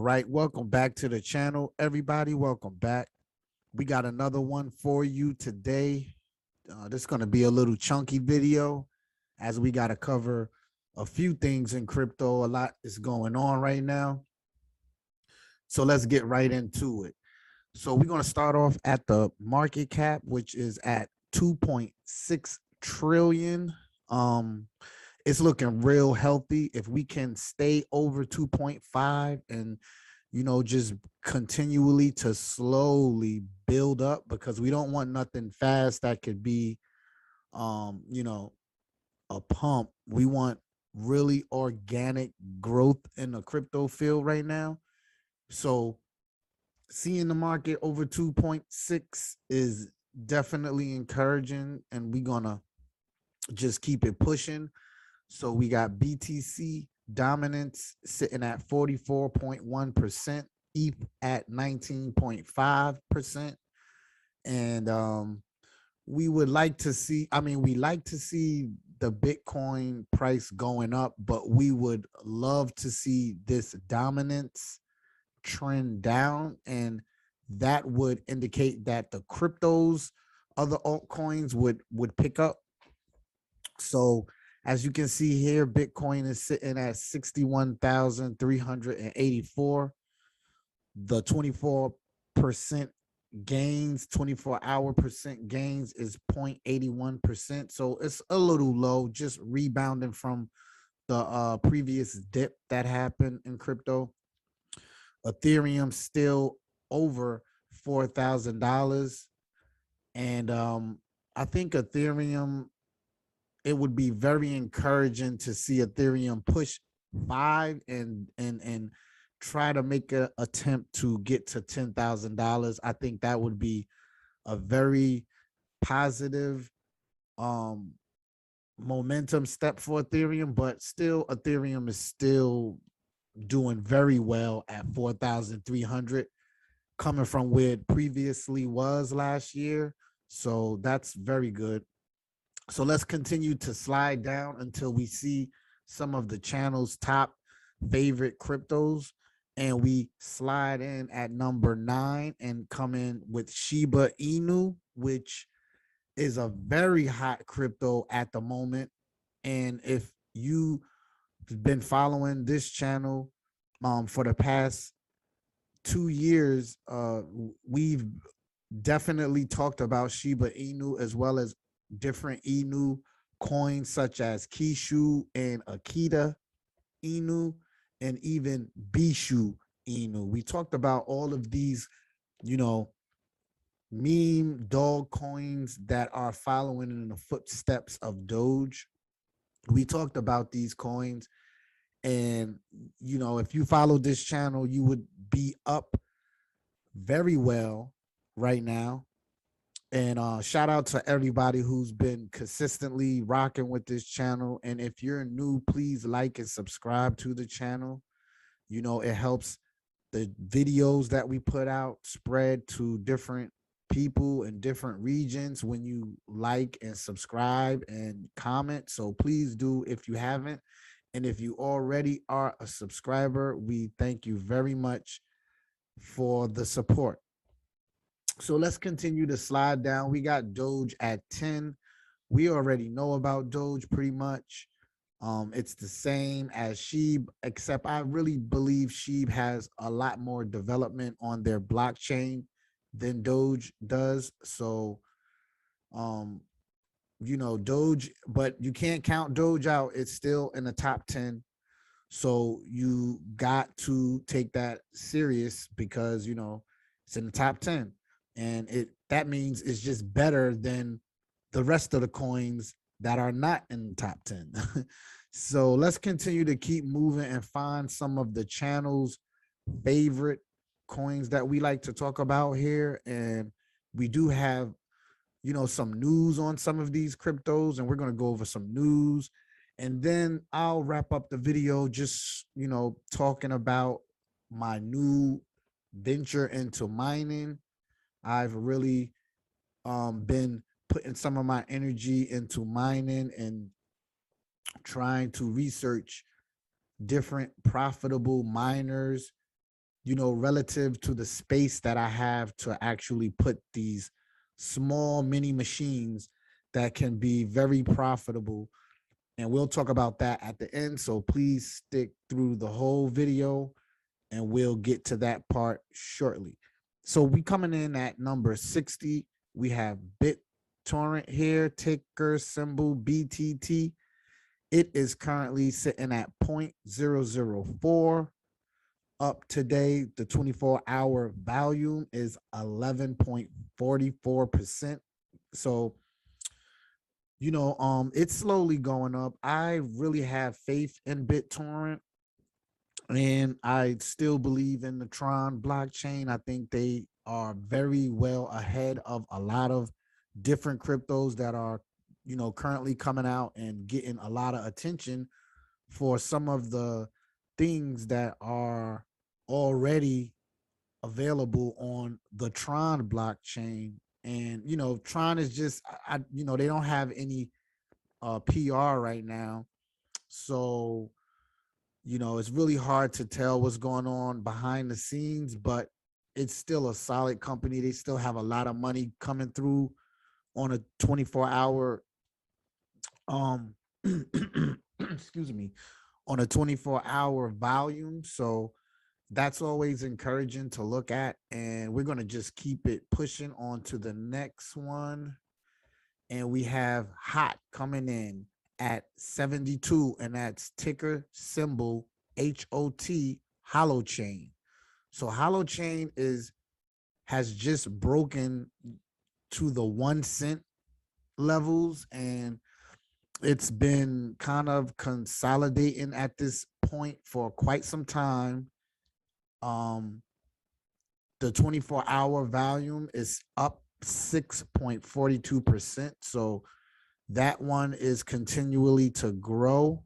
right, welcome back to the channel, everybody. Welcome back. We got another one for you today. This is going to be a little chunky video as we got to cover a few things in crypto. A lot is going on right now. So let's get right into it. So we're going to start off at the market cap, which is at 2.6 trillion. It's looking real healthy. If we can stay over 2.5 and just continually to slowly build up, because we don't want nothing fast that could be a pump. We want really organic growth in the crypto field right now. So seeing the market over 2.6 is definitely encouraging, and we're gonna just keep it pushing. So we got BTC dominance sitting at 44.1%, ETH at 19.5%. And we would like to see, we like to see the Bitcoin price going up, but we would love to see this dominance trend down, and that would indicate that the cryptos, other altcoins would pick up. So as you can see here, Bitcoin is sitting at 61,384. The 24% gains, 24-hour percent gains is 0.81%. So it's a little low, just rebounding from the previous dip that happened in crypto. Ethereum still over $4,000. And I think Ethereum, it would be very encouraging to see Ethereum push 5 and try to make an attempt to get to $10,000. I think that would be a very positive momentum step for Ethereum, but still Ethereum is still doing very well at 4,300, coming from where it previously was last year. So that's very good. So let's continue to slide down until we see some of the channel's top favorite cryptos. And we slide in at number 9 and come in with SHIBA-INU, which is a very hot crypto at the moment. And if you've been following this channel for the past 2 years, we've definitely talked about SHIBA-INU, as well as different Inu coins such as Kishu and Akita Inu, and even Bishu Inu. We talked about all of these, meme dog coins that are following in the footsteps of Doge. We talked about these coins, and if you follow this channel, you would be up very well right now. And shout out to everybody who's been consistently rocking with this channel. And if you're new, please like and subscribe to the channel. It helps the videos that we put out spread to different people in different regions when you like and subscribe and comment. So please do if you haven't. And if you already are a subscriber, we thank you very much for the support. So let's continue to slide down. We got Doge at 10. We already know about Doge pretty much. It's the same as SHIB, except I really believe SHIB has a lot more development on their blockchain than Doge does. So, Doge, but you can't count Doge out. It's still in the top 10. So you got to take that serious, because, it's in the top 10. And that means it's just better than the rest of the coins that are not in the top 10. So let's continue to keep moving and find some of the channel's favorite coins that we like to talk about here. And we do have, some news on some of these cryptos, and we're going to go over some news. And then I'll wrap up the video just, talking about my new venture into mining. I've really been putting some of my energy into mining and trying to research different profitable miners relative to the space that I have to actually put these small mini machines that can be very profitable. And we'll talk about that at the end. So please stick through the whole video and we'll get to that part shortly. So we coming in at number 60. We have BitTorrent here, ticker symbol BTT. It is currently sitting at 0.004. Up today, the 24-hour volume is 11.44%. So, it's slowly going up. I really have faith in BitTorrent, and I still believe in the Tron blockchain. I think they are very well ahead of a lot of different cryptos that are, currently coming out and getting a lot of attention for some of the things that are already available on the Tron blockchain. And Tron is just they don't have any PR right now. So, it's really hard to tell what's going on behind the scenes, but it's still a solid company. They still have a lot of money coming through on a 24-hour excuse me, on a 24-hour volume. So that's always encouraging to look at. And we're going to just keep it pushing on to the next one. And we have HOT coming in at 72, and that's ticker symbol HOT, Holochain. So Holochain has just broken to the 1 cent levels, and it's been kind of consolidating at this point for quite some time. The 24-hour volume is up 6.42%. So that one is continually to grow.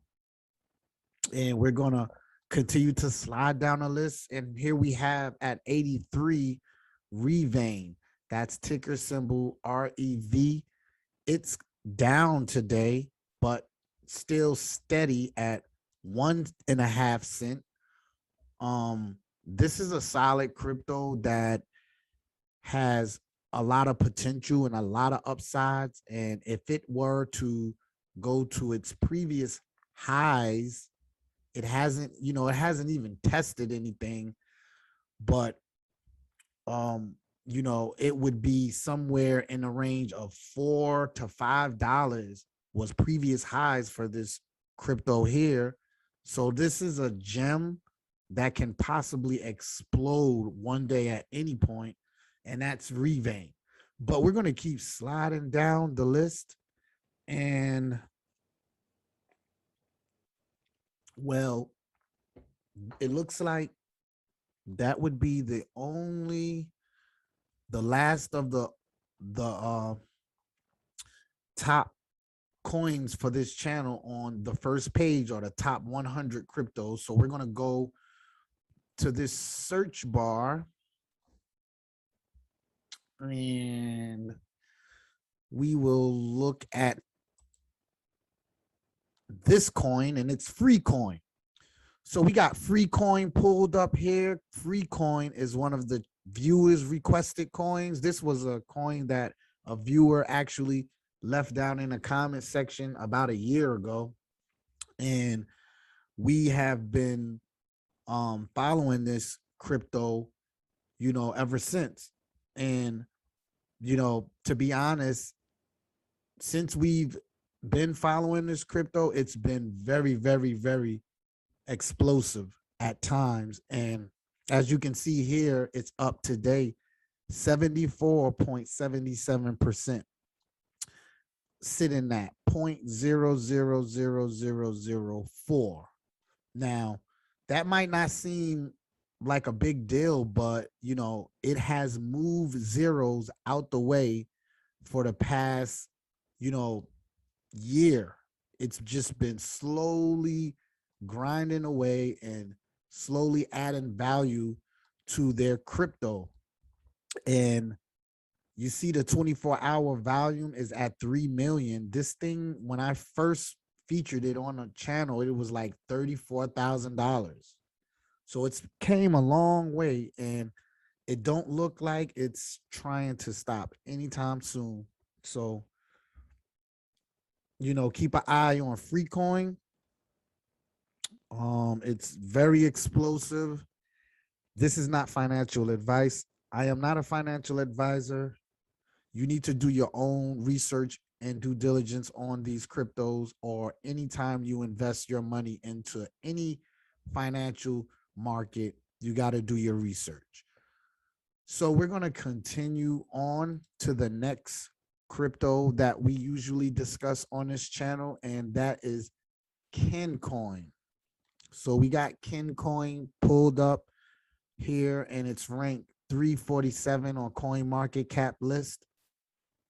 And we're going to continue to slide down the list. And here we have at 83, Revain. That's ticker symbol REV. It's down today, but still steady at 1.5 cent. This is a solid crypto that has a lot of potential and a lot of upsides. And if it were to go to its previous highs, it hasn't even tested anything, but it would be somewhere in the range of $4 to $5 was previous highs for this crypto here. So this is a gem that can possibly explode one day at any point, and that's Revain. But we're going to keep sliding down the list, and well, it looks like that would be the last of the top coins for this channel on the first page, or the top 100 cryptos. So we're going to go to this search bar, and we will look at this coin, and it's free coin. So we got free coin pulled up here. Free coin is one of the viewers requested coins. This was a coin that a viewer actually left down in the comment section about a year ago, and we have been following this crypto ever since. And to be honest, since we've been following this crypto, it's been very, very, very explosive at times. And as you can see here, it's up today 74.77%, sitting at 0.000004. Now, that might not seem like a big deal, but it has moved zeros out the way for the past year. It's just been slowly grinding away and slowly adding value to their crypto. And you see the 24-hour volume is at 3 million. This thing, when I first featured it on the channel, it was like $34,000. So it's came a long way, and it don't look like it's trying to stop anytime soon. So, keep an eye on Freecoin. It's very explosive. This is not financial advice. I am not a financial advisor. You need to do your own research and due diligence on these cryptos, or anytime you invest your money into any financial market, you got to do your research. So we're going to continue on to the next crypto that we usually discuss on this channel, and that is Kincoin. So we got Kincoin pulled up here, and it's ranked 347 on Coinmarketcap list.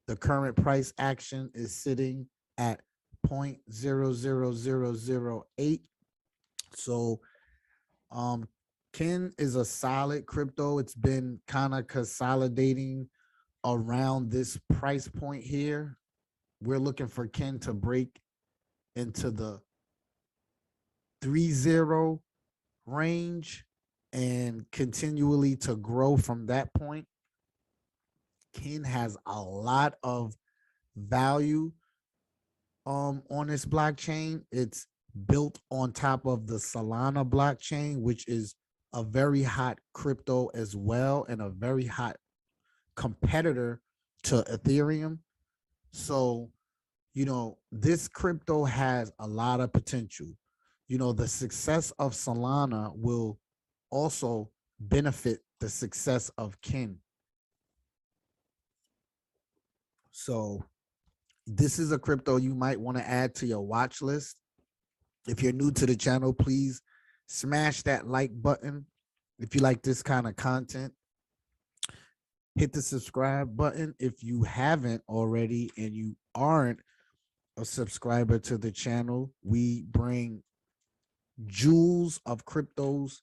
The current price action is sitting at 0.00008. So Kin is a solid crypto. It's been kind of consolidating around this price point here. We're looking for Kin to break into the 3-0 range and continually to grow from that point. Kin has a lot of value on this blockchain. It's built on top of the Solana blockchain, which is a very hot crypto as well, and a very hot competitor to Ethereum. So, this crypto has a lot of potential. The success of Solana will also benefit the success of Kin. So this is a crypto you might want to add to your watch list. If you're new to the channel, please smash that like button. If you like this kind of content, hit the subscribe button if you haven't already and you aren't a subscriber to the channel. We bring jewels of cryptos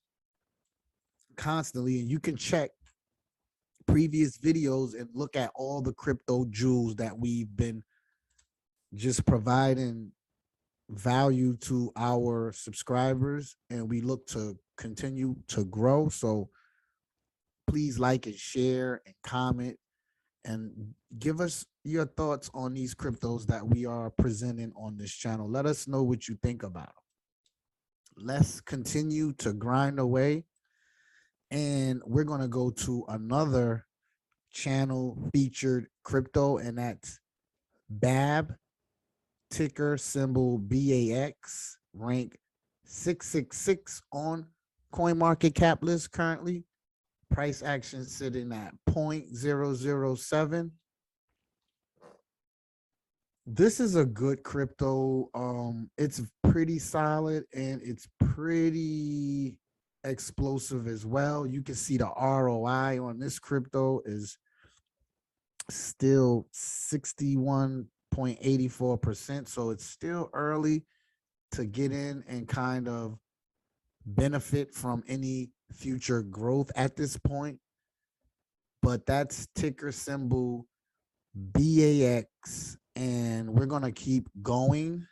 constantly, and you can check previous videos and look at all the crypto jewels that we've been just providing value to our subscribers, and we look to continue to grow. So please like and share and comment and give us your thoughts on these cryptos that we are presenting on this channel. Let us know what you think about them. Let's continue to grind away, and we're going to go to another channel featured crypto, and that's BAB, ticker symbol BAX, rank 666 on CoinMarketCap list currently. Price action sitting at 0.007. This is a good crypto. It's pretty solid, and it's pretty explosive as well. You can see the ROI on this crypto is still 61.84%. So it's still early to get in and kind of benefit from any future growth at this point. But that's ticker symbol BAX, and we're going to keep going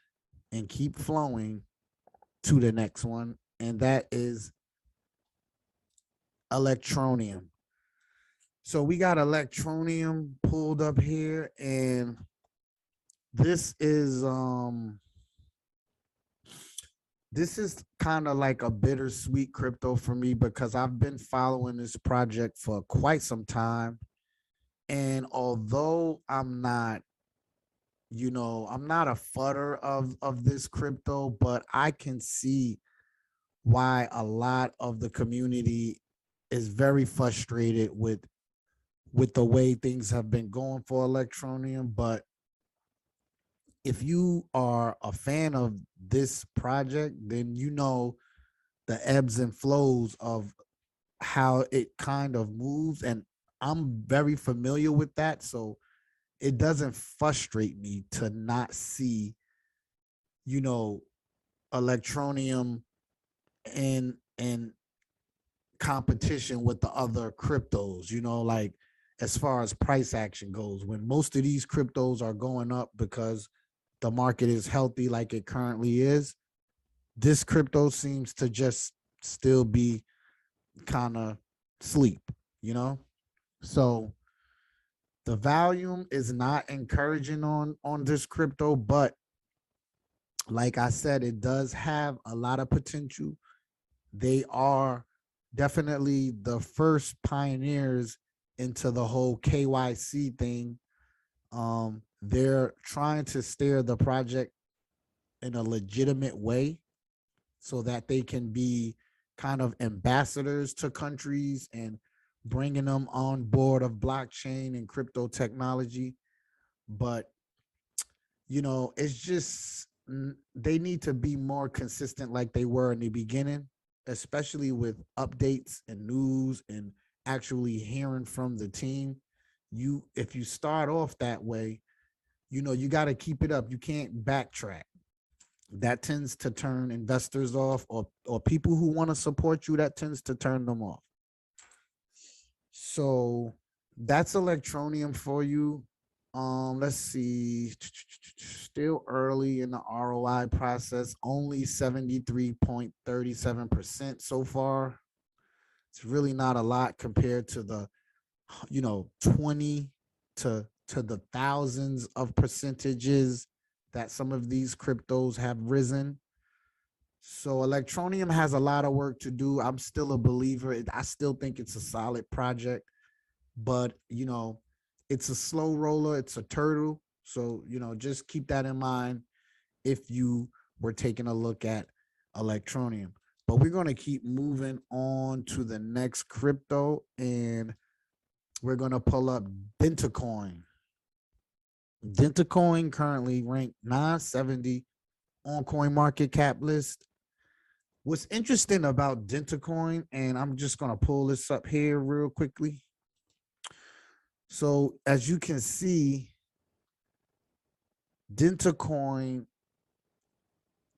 and keep flowing to the next one, and that is Electroneum. So we got Electroneum pulled up here, and this is kind of like a bittersweet crypto for me, because I've been following this project for quite some time. And although I'm not a fudder of this crypto, but I can see why a lot of the community is very frustrated with the way things have been going for Electroneum. But if you are a fan of this project, then you know the ebbs and flows of how it kind of moves, and I'm very familiar with that. So it doesn't frustrate me to not see, Electroneum in competition with the other cryptos, like as far as price action goes, when most of these cryptos are going up because the market is healthy like it currently is. This crypto seems to just still be kind of sleep, you know? So the volume is not encouraging on this crypto, but like I said, it does have a lot of potential. They are definitely the first pioneers into the whole KYC thing. They're trying to steer the project in a legitimate way so that they can be kind of ambassadors to countries and bringing them on board of blockchain and crypto technology. But it's just they need to be more consistent like they were in the beginning, especially with updates and news and actually hearing from the team. If you start off that way, you got to keep it up. You can't backtrack. That tends to turn investors off, or people who want to support you, that tends to turn them off. So that's Electroneum for you. Let's see. Still early in the ROI process, only 73.37% so far. It's really not a lot compared to the 20 to the thousands of percentages that some of these cryptos have risen. So Electroneum has a lot of work to do. I'm still a believer. I still think it's a solid project, but it's a slow roller. It's a turtle. So just keep that in mind if you were taking a look at Electroneum. But we're going to keep moving on to the next crypto, and we're going to pull up Dentacoin. Dentacoin currently ranked 970 on Coinmarketcap list. What's interesting about Dentacoin, and I'm just going to pull this up here real quickly. So as you can see, Dentacoin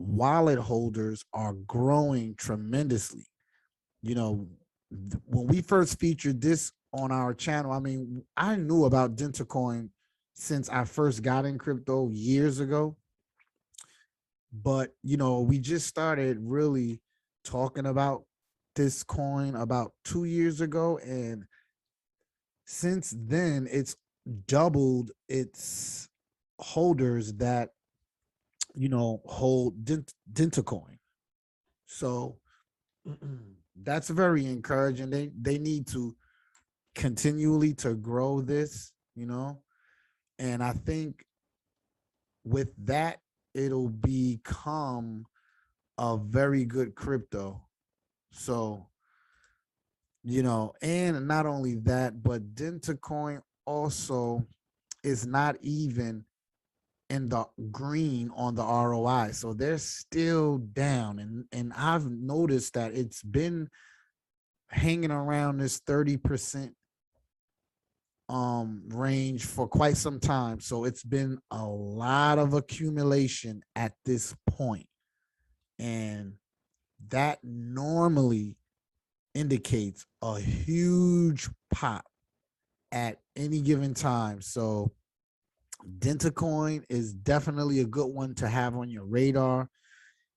wallet holders are growing tremendously. When we first featured this on our channel, I mean, I knew about Dentacoin since I first got in crypto years ago. But, we just started really talking about this coin about 2 years ago. And since then, it's doubled its holders that, hold Dentacoin. So that's very encouraging. They need to continually to grow this, and I think with that, it'll become a very good crypto. So, and not only that, but Dentacoin also is not even in the green on the ROI. So they're still down. And I've noticed that it's been hanging around this 30% range for quite some time. So it's been a lot of accumulation at this point. And that normally indicates a huge pop at any given time. So Dentacoin is definitely a good one to have on your radar.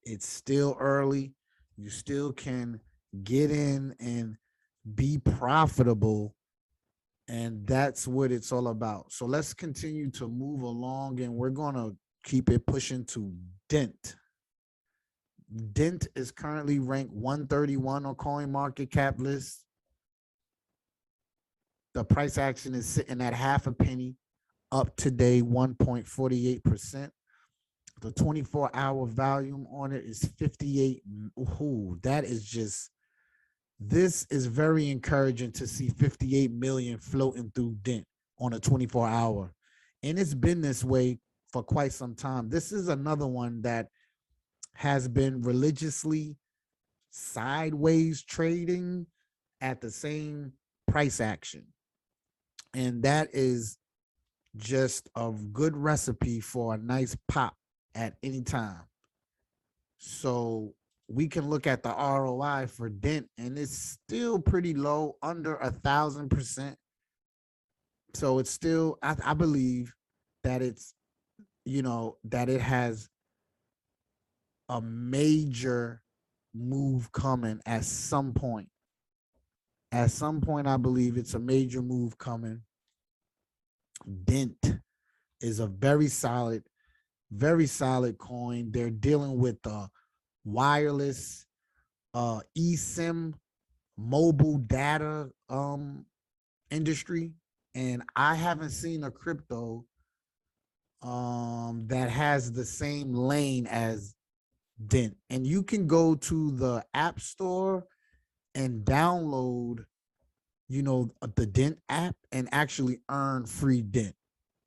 It's still early. You still can get in and be profitable. And that's what it's all about. So let's continue to move along, and we're going to keep it pushing to Dent. Dent is currently ranked 131 on Coinmarketcap list. The price action is sitting at half a penny, up today 1.48%. The 24-hour volume on it is 58. Ooh, that is just, this is very encouraging to see 58 million floating through Dent on a 24-hour. And it's been this way for quite some time. This is another one that has been religiously sideways trading at the same price action. And that is just a good recipe for a nice pop at any time. So we can look at the ROI for Dent, and it's still pretty low, under 1,000%. So it's still, I believe that it's, that it has a major move coming at some point. At some point, I believe it's a major move coming. Dent is a very solid coin. They're dealing with the wireless eSIM mobile data industry. And I haven't seen a crypto that has the same lane as Dent. And you can go to the App Store and download, the Dent app and actually earn free Dent.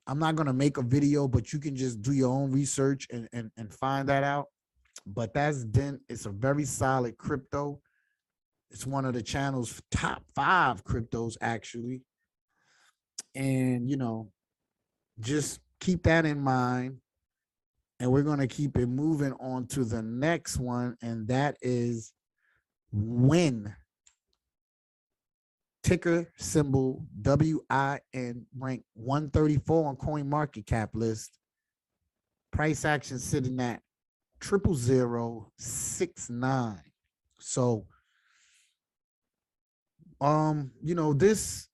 I'm not gonna make a video, but you can just do your own research and find that out. But that's Dent. It's a very solid crypto. It's one of the channel's top 5 cryptos, actually. And just keep that in mind. And we're gonna keep it moving on to the next one, and that is WIN. Ticker symbol WIN, ranked 134 on Coinmarketcap list. Price action sitting at 00069. So, this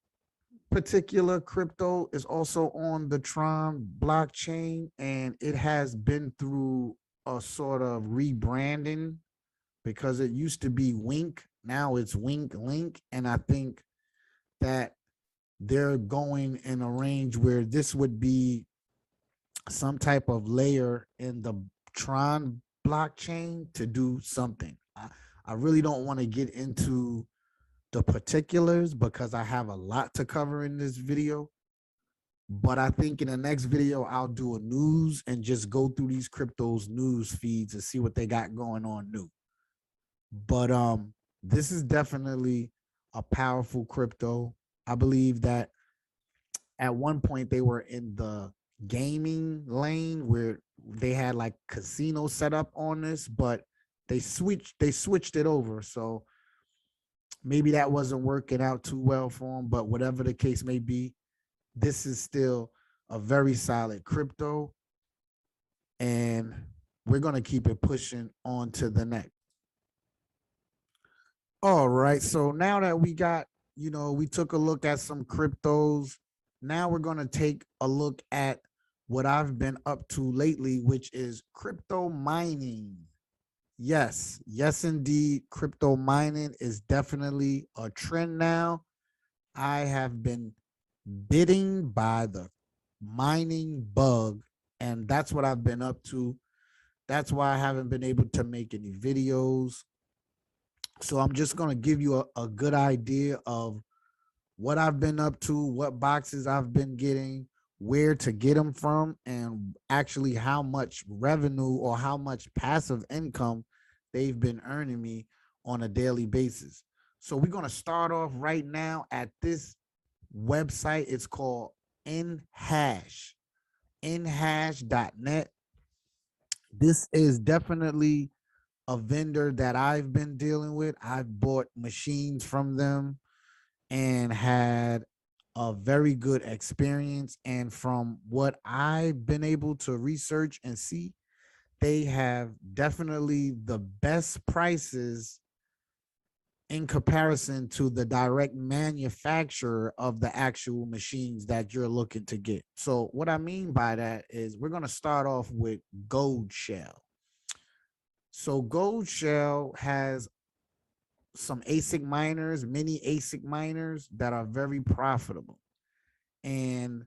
particular crypto is also on the Tron blockchain, and it has been through a sort of rebranding because it used to be Wink. Now it's Wink Link. And I think that they're going in a range where this would be some type of layer in the Tron blockchain to do something. I really don't want to get into the particulars because I have a lot to cover in this video. But I think in the next video, I'll do a news and just go through these cryptos news feeds and see what they got going on new. But this is definitely a powerful crypto. I believe that at one point they were in the gaming lane where they had like casino set up on this, but they switched it over. So maybe that wasn't working out too well for them, but whatever the case may be, this is still a very solid crypto, and we're going to keep it pushing on to the next. All right. So now that we got, we took a look at some cryptos. Now we're going to take a look at what I've been up to lately, which is crypto mining. Yes, indeed. Crypto mining is definitely a trend now. I have been bitten by the mining bug, and that's what I've been up to. That's why I haven't been able to make any videos. So I'm just going to give you a good idea of what I've been up to, what boxes I've been getting, where to get them from, and actually how much revenue or how much passive income they've been earning me on a daily basis. So we're going to start off right now at this website. It's called nhash, nhash.net. This is definitely a vendor that I've been dealing with. I've bought machines from them and had a very good experience. And from what I've been able to research and see, they have definitely the best prices in comparison to the direct manufacturer of the actual machines that you're looking to get. So what I mean by that is we're going to start off with Gold Shell. So Gold Shell has some ASIC miners, mini ASIC miners that are very profitable. And,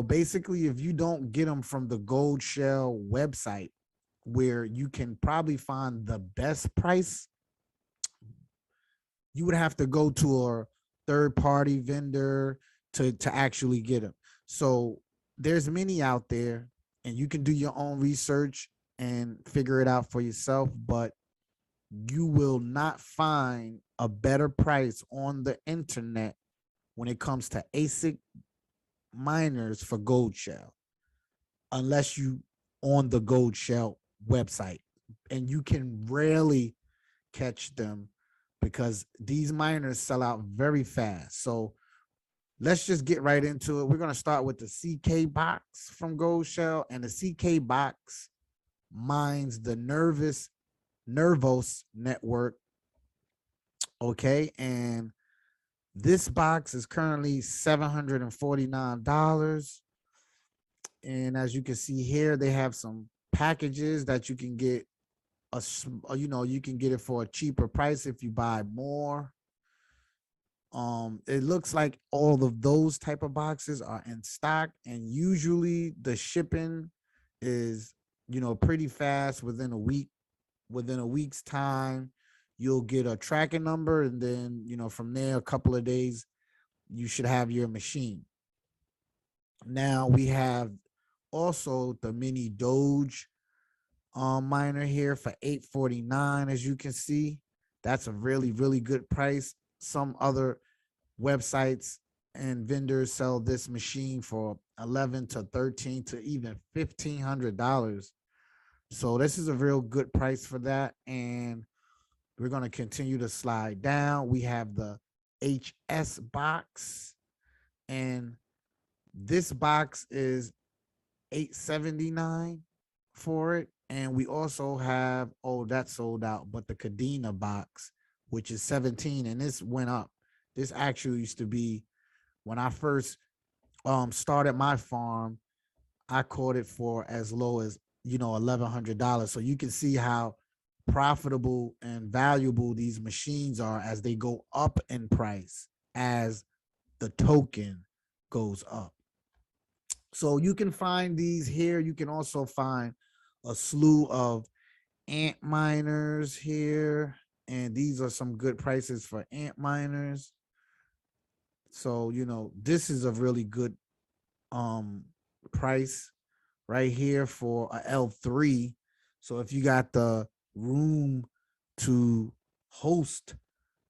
basically, if you don't get them from the Gold Shell website, where you can probably find the best price, you would have to go to a third-party vendor to actually get them. So there's many out there, and you can do your own research and figure it out for yourself, but you will not find a better price on the internet when it comes to ASIC miners for Gold Shell, unless you on the Gold Shell website, and you can rarely catch them because these miners sell out very fast. So let's just get right into it. We're going to start with the CK box from Gold Shell, and the CK box mines the Nervos network Okay, and this box is currently $749. And as you can see here, they have some packages that you can get you can get it for a cheaper price if you buy more. It looks like all of those type of boxes are in stock, and usually the shipping is, pretty fast. Within a week's time, you'll get a tracking number, and then, from there, a couple of days, you should have your machine. Now we have also the mini Doge miner here for $849. As you can see, that's a really, really good price. Some other websites and vendors sell this machine for 11 to 13 to even $1,500. So this is a real good price for that. And we're going to continue to slide down. We have the HS box, and this box is $879 for it. And we also have, oh, that's sold out, but the Cadena box, which is 17, and this went up. This actually used to be, when I first started my farm, I caught it for as low as, $1,100. So you can see how profitable and valuable these machines are as they go up in price as the token goes up. So you can find these here. You can also find a slew of ant miners here, and these are some good prices for ant miners. So, this is a really good price right here for a L3. So if you got the room to host,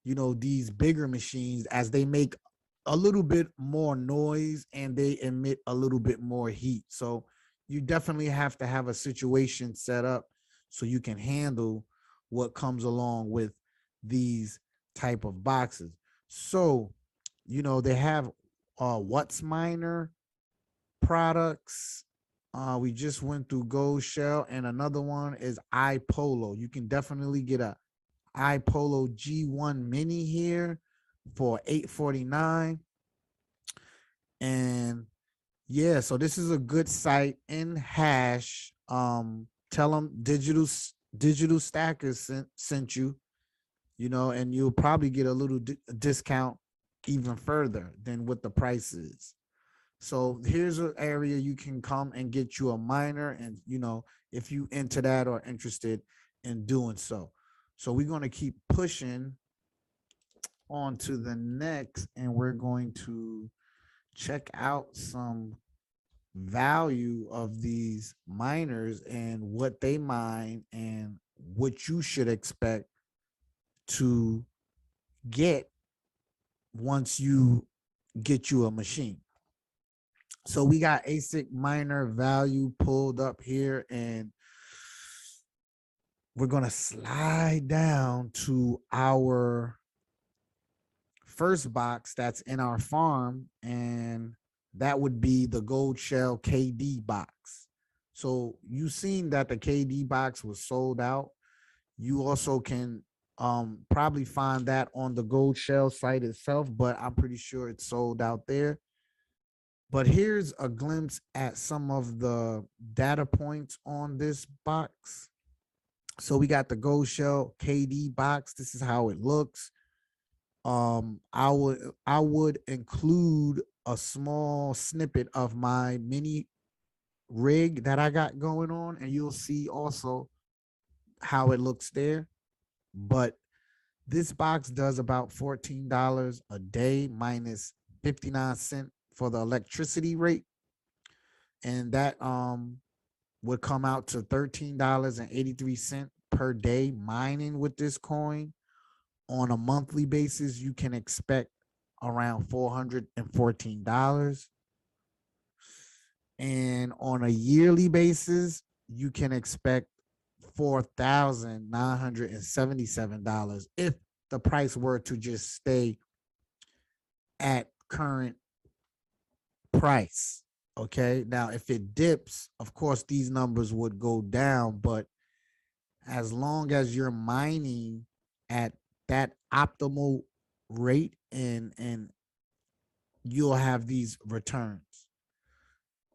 these bigger machines, as they make a little bit more noise and they emit a little bit more heat. So you definitely have to have a situation set up so you can handle what comes along with these type of boxes. So, they have What's Miner products. We just went through Gold Shell, and another one is iPolo. You can definitely get a iPolo G1 Mini here for $849. And yeah, so this is a good site in hash. Tell them digital stackers sent you, and you'll probably get a little discount even further than what the price is. So here's an area you can come and get you a miner, and if you into that or interested in doing so. So we're going to keep pushing on to the next, and we're going to check out some value of these miners and what they mine and what you should expect to get once you get you a machine. So we got ASIC miner value pulled up here, and we're going to slide down to our first box that's in our farm, and that would be the Gold Shell KD box. So you seen that the KD box was sold out. You also can probably find that on the Gold Shell site itself, but I'm pretty sure it's sold out there. But here's a glimpse at some of the data points on this box. So we got the Gold Shell KD box. This is how it looks. I would include a small snippet of my mini rig that I got going on, and you'll see also how it looks there. But this box does about $14 a day minus 59 cents for the electricity rate, and that would come out to $13.83 per day mining with this coin. On a monthly basis, you can expect around $414. And on a yearly basis, you can expect $4,977 if the price were to just stay at current price. Okay. Now, if it dips, of course, these numbers would go down. But as long as you're mining at that optimal rate, and you'll have these returns.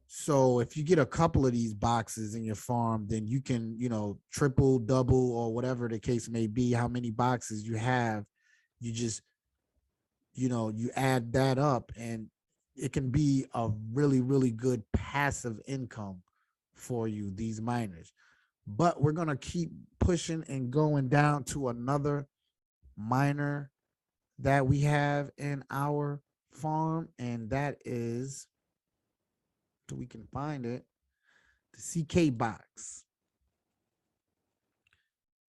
So if you get a couple of these boxes in your farm, then you can, triple, double, or whatever the case may be, how many boxes you have. You just, you add that up, and it can be a really, really good passive income for you, these miners. But we're going to keep pushing and going down to another miner that we have in our farm, and that is, so we can find it, the CK box.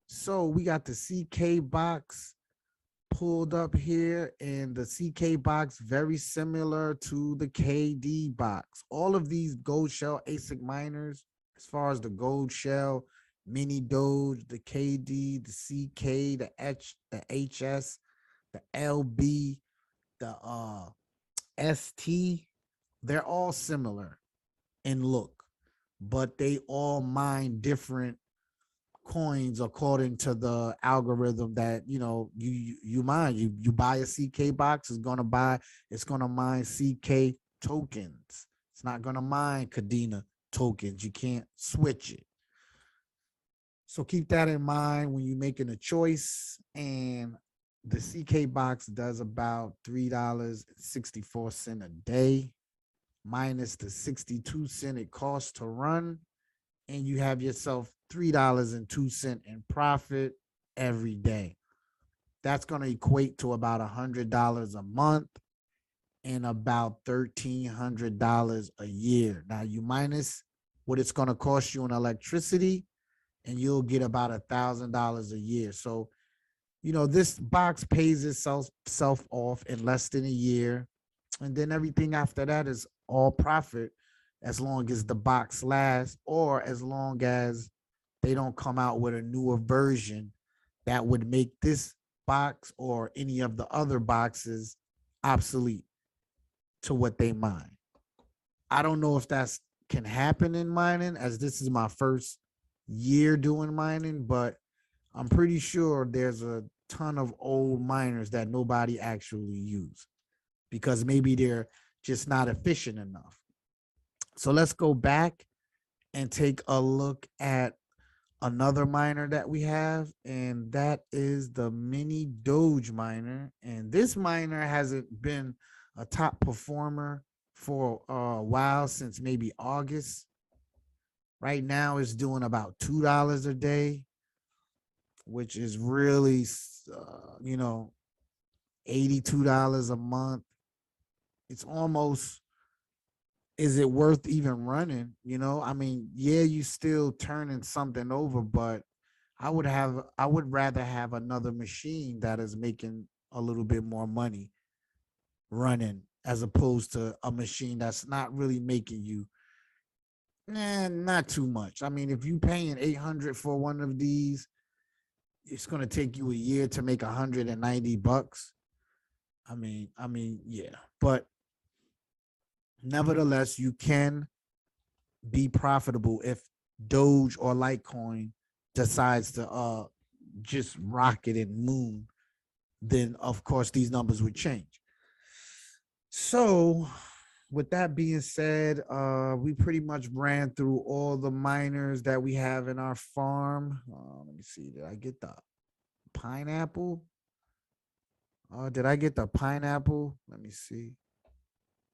So we got the CK box pulled up here, and the CK box very similar to the KD box. All of these gold shell ASIC miners, as far as the gold shell, mini Doge, the KD, the CK, the the HS, the LB, the ST, they're all similar in look, but they all mine different coins according to the algorithm that you mine. You buy a CK box, it's gonna mine CK tokens. It's not gonna mine Cadena tokens. You can't switch it. So keep that in mind when you're making a choice. And the CK box does about $3.64 a day, minus the 62 cents it costs to run, and you have yourself $3.02 in profit every day. That's going to equate to about $100 a month and about $1,300 a year. Now you minus what it's going to cost you in electricity, and you'll get about $1,000 a year. So, this box pays itself off in less than a year. And then everything after that is all profit, as long as the box lasts, or as long as they don't come out with a newer version that would make this box or any of the other boxes obsolete to what they mine. I don't know if that can happen in mining, as this is my first year doing mining, but I'm pretty sure there's a ton of old miners that nobody actually use, because maybe they're just not efficient enough. So let's go back and take a look at another miner that we have, and that is the mini Doge miner. And this miner hasn't been a top performer for a while, since maybe August. Right now it's doing about $2 a day, which is really, $82 a month. It's almost, is it worth even running? I mean, yeah, you still turning something over, but I would rather have another machine that is making a little bit more money running, as opposed to a machine that's not really making you, not too much. I mean, if you paying 800 for one of these, it's going to take you a year to make $190. Yeah, but nevertheless, you can be profitable if Doge or Litecoin decides to just rocket and moon. Then of course these numbers would change. So with that being said, we pretty much ran through all the miners that we have in our farm. Let me see, did I get the pineapple? Did I get the pineapple? Let me see.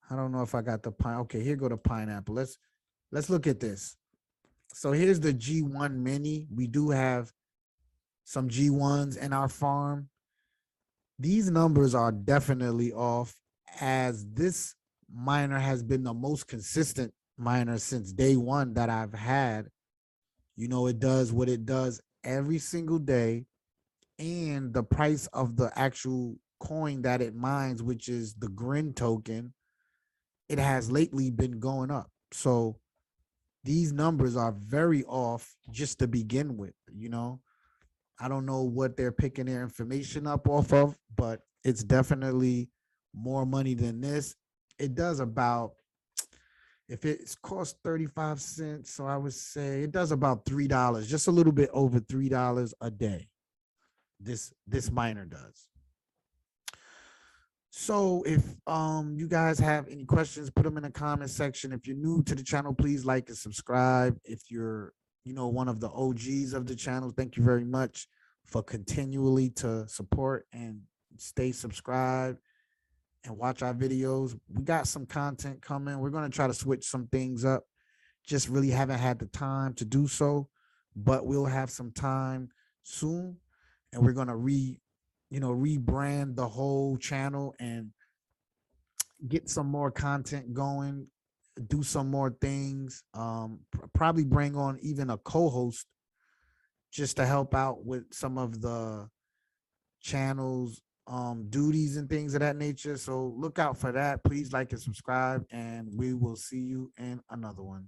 I don't know if I got the pine. Okay, here go the pineapple. Let's look at this. So here's the G1 mini. We do have some G1s in our farm. These numbers are definitely off, as this miner has been the most consistent miner since day one that I've had. It does what it does every single day, and the price of the actual coin that it mines, which is the Grin token, it has lately been going up. So these numbers are very off just to begin with. I don't know what they're picking their information up off of, but it's definitely more money than this. It does about, if it's cost 35 cents, so I would say it does about $3, just a little bit over $3 a day. this miner does. So if you guys have any questions, put them in the comment section. If you're new to the channel, please like and subscribe. If you're, one of the OGs of the channel, thank you very much for continually to support and stay subscribed and watch our videos. We got some content coming. We're going to try to switch some things up. Just really haven't had the time to do so, but we'll have some time soon, and we're going to rebrand the whole channel and get some more content going, do some more things, probably bring on even a co-host just to help out with some of the channels duties and things of that nature. So look out for that. Please like and subscribe, and we will see you in another one.